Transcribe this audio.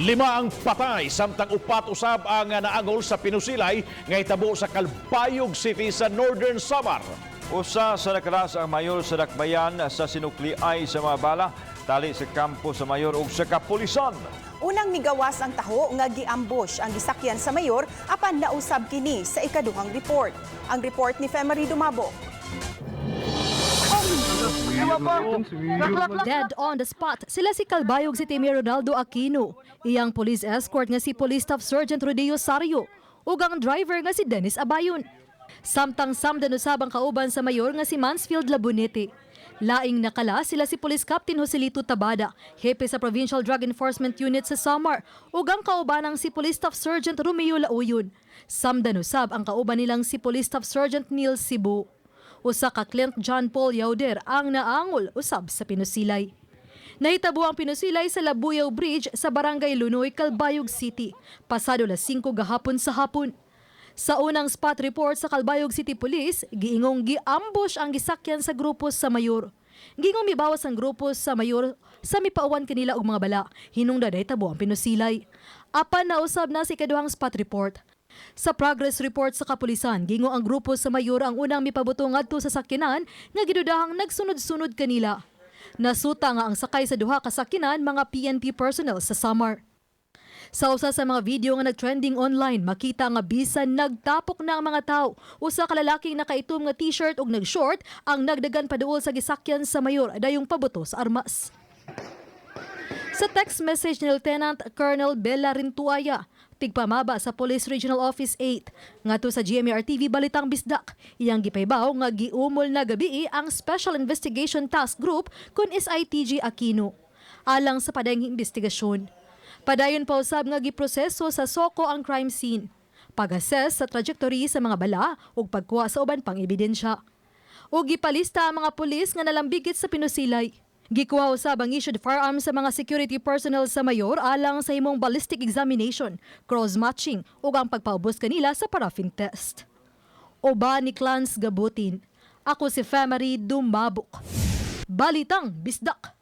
Lima ang patay samtang upat usab ang naagol sa pinusilay nga hitabo sa Calbayog City sa Northern Samar. Usa sa nakaras ang mayor sa Dakbayan sa sinukliay sa mga bala tali sa kampo sa mayor ug sa kapulisan. Unang migawas ang taho nga giambush ang gisakyan sa mayor apan nausab kini sa ikaduhang report. Ang report ni Femery Dumabo. Dead on the spot sila si Calbayog City Mayor Ronaldo Aquino, iyang police escort nga si Police Staff Sergeant Rodeo Sario ug ang driver nga si Dennis Abayon. Samtang samdan usab ang kauban sa mayor nga si Mansfield Labonete. Laing nakala sila si Police Captain Joselito Tabada, hepe sa Provincial Drug Enforcement Unit sa Samar, ug ang kaubanang si Police Staff Sergeant Romeo Lauyon. Samdan usab ang kauban nilang si Police Staff Sergeant Neil Cebu. Usa ka Clint John Paul Yauder ang naangol usab sa pinusilay. Nahitabo ang pinusilay sa Labuyaw Bridge sa Barangay Lunoy, Calbayog City, pasado las 5 gahapon sa hapon. Sa unang spot report sa Calbayog City Police, giingong giambush ang gisakyan sa grupo sa mayor. Giingong mibawas ang grupo sa mayor sa mipauwan kanila og mga bala, hinungdan nahitabo ang pinusilay. Apan nausab na si kaduhang spot report. Sa progress report sa kapulisan, gingo ang grupo sa mayor ang unang mipabuto ngadto sa sakyanan nga gidudahang nagsunod-sunod kanila. Nasuta nga ang sakay sa duha ka sakyanan mga PNP personnel sa Samar. Sa usa sa mga video nga nagtrending online, makita nga bisan nagtapok na ang mga tao. Usa ka lalaking nakaitom nga t-shirt ug nag-short ang nagdagan paduol sa gisakyan sa mayor dayong pabuto sa armas. Sa text message ni Lieutenant Colonel Bella Rintuaya, tigpamaba sa Police Regional Office 8, ngadto sa GMAR TV Balitang Bisdak, iyang gipaybaw nga giumol na gabi ang Special Investigation Task Group kun SITG Aquino. Alang sa padayong investigasyon. Padayon pa usab nga giproseso sa SOCO ang crime scene, pag-assess sa trajectory sa mga bala ug pagkuha sa uban pang ebidensya. Ug gipalista ang mga pulis nga nalambigit sa pinusilay. Gikuha usab ang issued firearms sa mga security personnel sa mayor alang sa himong ballistic examination, cross-matching ug ang pagpaubos kanila sa paraffin test. Oba ni Clans Gabutin. Ako si Femery Dumabok. Balitang Bisdak.